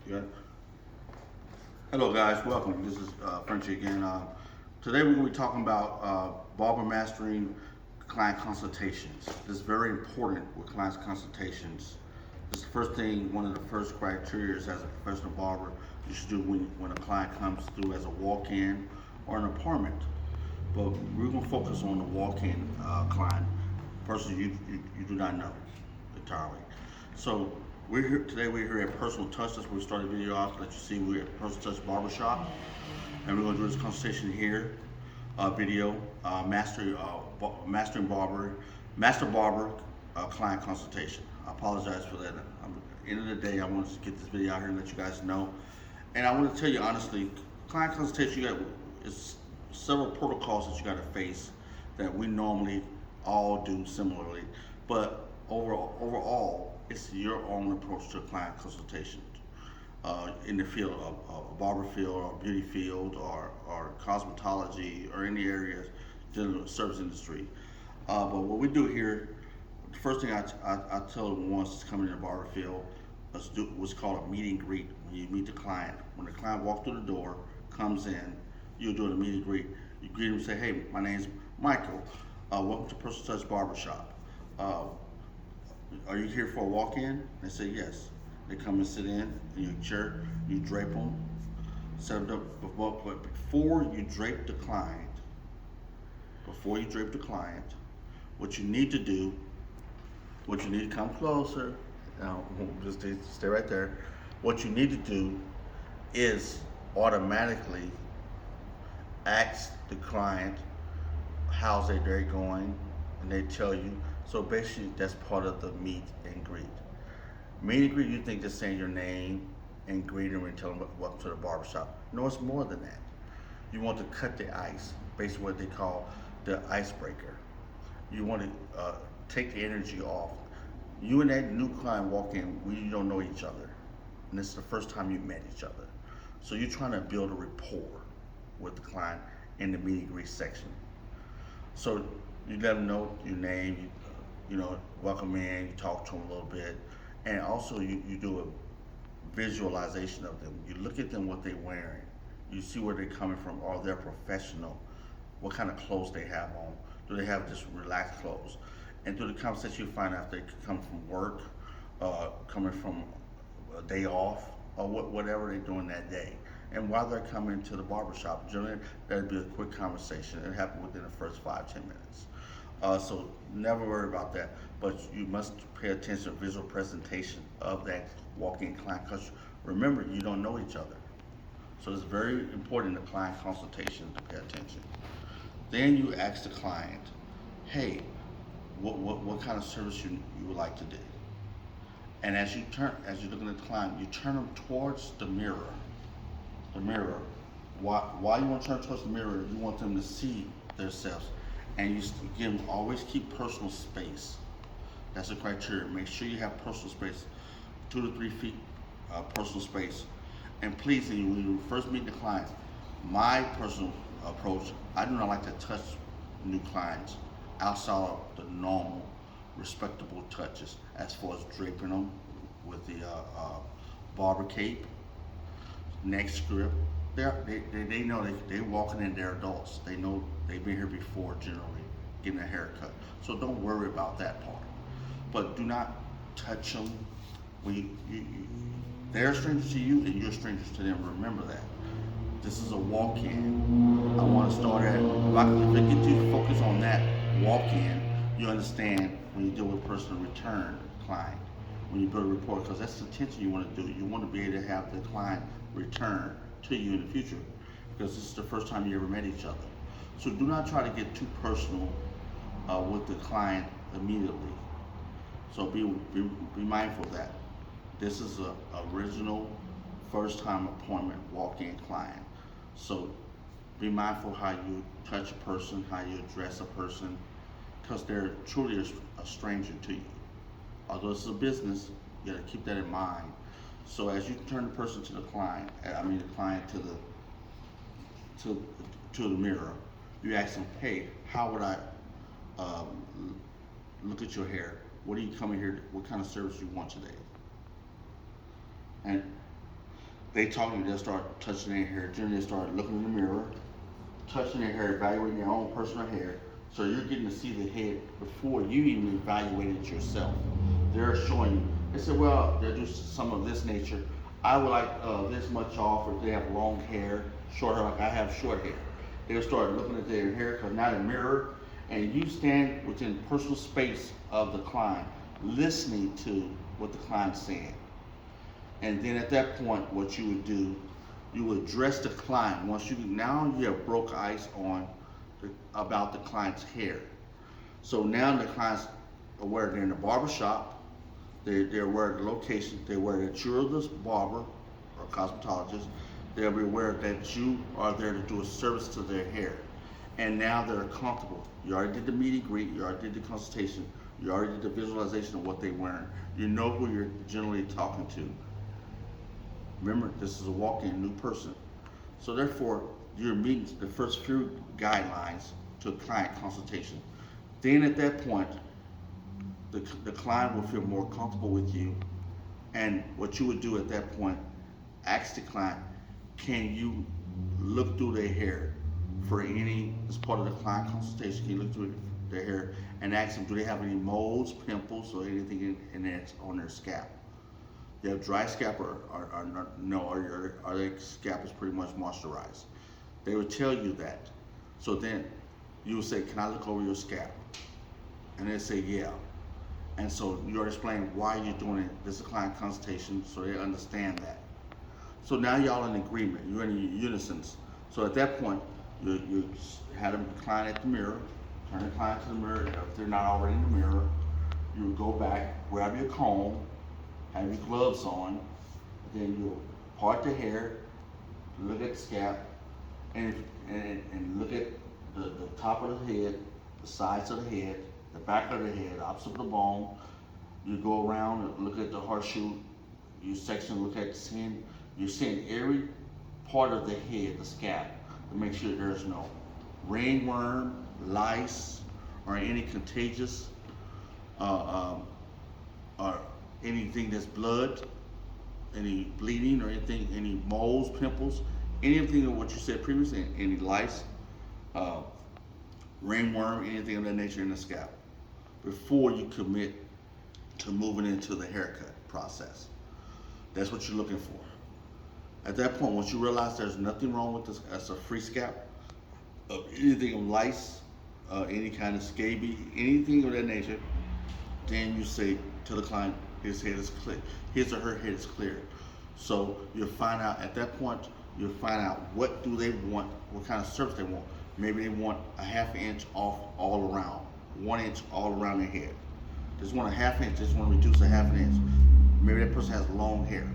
Good. Hello, guys. Welcome. This is Frenchie again. Today we're going to be talking about barber mastering client consultations. This is very important with client consultations. This is the first thing, one of the first criteria as a professional barber you should do when a client comes through as a walk-in or an appointment. But we're going to focus on the walk-in client, person you do not know entirely. So we're here today. We're here at Personal Touch. That's where we started the video off. To let you see we're at Personal Touch Barbershop, and we're going to do this consultation here, video, mastering barber, master barber client consultation. I apologize for that. At the end of the day, I wanted to get this video out here and let you guys know. And I want to tell you honestly, client consultation, you got is several protocols that you got to face that we normally all do similarly, but overall, it's your own approach to a client consultation. In the field of a barber field or beauty field or cosmetology or any areas dealing with the service industry. But what we do here, the first thing I tell them once is coming in the barber field, let's do what's called a meet and greet. When you meet the client, when the client walks through the door, comes in, you're doing a meet and greet. You greet them and say, hey, my name's Michael. Welcome to Personal Touch Barbershop. Are you here for a walk-in? They say yes. They come and sit in your chair, you drape them, set them up. But before you drape the client, what you need to do, what you need to come closer, now just stay right there. What you need to do is automatically ask the client how's their day going, and they tell you. So basically, that's part of the meet and greet. Meet and greet, you think just saying your name and greet them and tell them welcome to the barbershop. No, it's more than that. You want to cut the ice, basically what they call the icebreaker. You want to take the energy off. You and that new client walk in, you don't know each other, and this is the first time you met each other. So you're trying to build a rapport with the client in the meet and greet section. So you let them know your name, welcome in, you talk to them a little bit, and also you do a visualization of them. You look at them, what they're wearing, you see where they're coming from. Are they professional? What kind of clothes they have on? Do they have just relaxed clothes? And through the conversation, you find out if they come from work, coming from a day off, or whatever they're doing that day. And while they're coming to the barbershop, generally that'd be a quick conversation. It happened within the first 5-10 minutes. So never worry about that. But you must pay attention to visual presentation of that walk-in client, because remember, you don't know each other. So it's very important in the client consultation to pay attention. Then you ask the client, hey, what kind of service you would like to do? And as you're looking at the client, you turn them towards the mirror. The mirror. Why you want to turn towards the mirror? You want them to see themselves, and again, always keep personal space. That's a criteria. Make sure you have personal space, 2 to 3 feet personal space. And please, when you first meet the client, my personal approach, I do not like to touch new clients outside of the normal, respectable touches, as far as draping them with the barber cape, neck strip. They know they're walking in, they're adults. They know they've been here before, generally, getting a haircut. So don't worry about that part. But do not touch them. They're strangers to you and you're strangers to them. Remember that. This is a walk-in. I want to start at, if I get you to focus on that walk-in, you understand when you deal with personal return client, when you build a rapport, because that's the intention you want to do. You want to be able to have the client return to you in the future, because this is the first time you ever met each other. So do not try to get too personal with the client immediately. So be mindful of that. This is a original first time appointment walk-in client. So be mindful how you touch a person, how you address a person, because they're truly a stranger to you. Although this is a business, you gotta keep that in mind. So as you turn the person to the client, the client to the mirror, you ask them, hey, how would I look at your hair? What are you coming here? What kind of service you want today? And they talk to you, they'll start touching their hair. Generally, they start looking in the mirror, touching their hair, evaluating their own personal hair. So you're getting to see the head before you even evaluate it yourself. They're showing you. They say, well, they'll do some of this nature. I would like this much off, or if they have long hair, short hair, like I have short hair. They'll start looking at their hair, because now the mirror, and you stand within personal space of the client, listening to what the client's saying. And then at that point, what you would do, you would address the client. Once you have broke ice on about the client's hair. So now the client's aware they're in the barbershop, they're aware of the location, they're aware that you're the barber or cosmetologist, they'll be aware that you are there to do a service to their hair. And now they're comfortable. You already did the meet and greet, you already did the consultation, you already did the visualization of what they're wearing. You know who you're generally talking to. Remember, this is a walk-in new person. So therefore, your meetings, the first few guidelines to a client consultation. Then at that point, the client will feel more comfortable with you. And what you would do at that point, ask the client, can you look through their hair for any, as part of the client consultation, can you look through their hair and ask them, do they have any moles, pimples, or anything on their scalp? They have dry scalp or their scalp is pretty much moisturized. They would tell you that. So then you would say, can I look over your scalp? And they say, yeah. And so you're explaining why you're doing it. This is a client consultation, so they understand that. So now y'all in agreement, you're in unison. So at that point, you had the client at the mirror, turn the client to the mirror. If they're not already in the mirror, you would go back, grab your comb, have your gloves on, then you'll part the hair, look at the scalp, and look at the top of the head, the sides of the head, the back of the head, opposite of the bone. You go around and look at the horseshoe, you section, look at the skin. You're seeing every part of the head, the scalp, to make sure there's no ringworm, lice, or any contagious, or anything that's blood, any bleeding or anything, any moles, pimples, anything of what you said previously, any lice, ringworm, anything of that nature in the scalp, before you commit to moving into the haircut process. That's what you're looking for. At that point, once you realize there's nothing wrong with this as a free scalp, of anything of lice, any kind of scabies, anything of that nature, then you say to the client, his head is clear, his or her head is clear. So you'll find out at that point, you'll find out what do they want, what kind of service they want. Maybe they want a ½ inch off all around, 1 inch all around their head. Just want a ½ inch, just want to reduce a ½ inch. Maybe that person has long hair.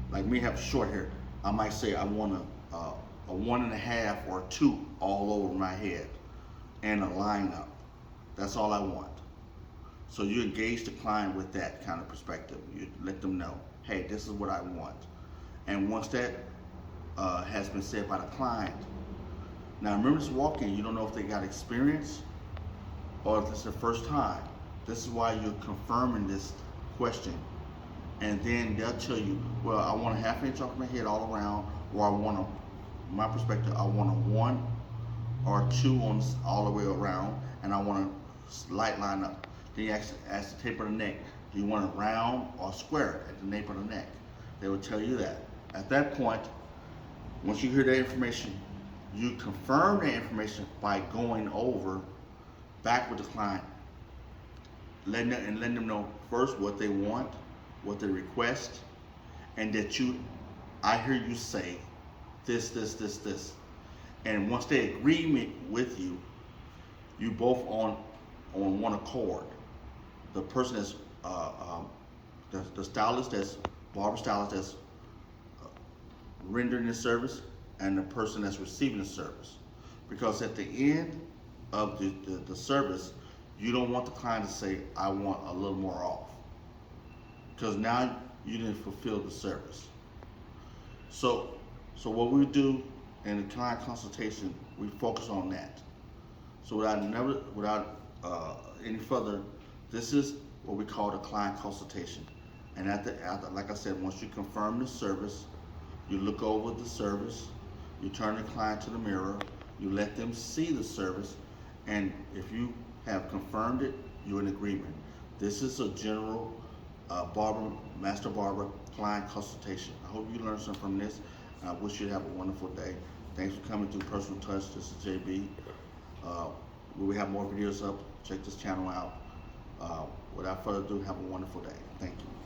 Like me, have short hair. I might say I want a 1.5 or 2 all over my head and a line up. That's all I want. So you engage the client with that kind of perspective. You let them know, hey, this is what I want. And once that has been said by the client, now remember this walk-in, you don't know if they got experience or if it's their first time. This is why you're confirming this question. And then they'll tell you, well, I want a ½ inch off my head all around, or I want my perspective, I want a 1 or 2 on all the way around, and I want a slight line up. Then you ask the tape of the neck, do you want it round or square at the nape of the neck? They will tell you that. At that point, once you hear that information, you confirm that information by going over back with the client, letting them know first what they want, what they request, and that I hear you say this. And once they agree with you, you both on one accord. The person that's the stylist, that's barber stylist, that's rendering the service, and the person that's receiving the service. Because at the end of the service, you don't want the client to say, I want a little more off. Because now you didn't fulfill the service. So what we do in the client consultation, we focus on that. So without any further, this is what we call the client consultation. And after, like I said, once you confirm the service, You look over the service, you turn the client to the mirror, you let them see the service, and if you have confirmed it, you're in agreement. This is a general master barber client consultation. I hope you learned something from this. I wish you have a wonderful day. Thanks for coming to Personal Touch. This is JB. We will have more videos up. Check this channel out. Without further ado, have a wonderful day. Thank you.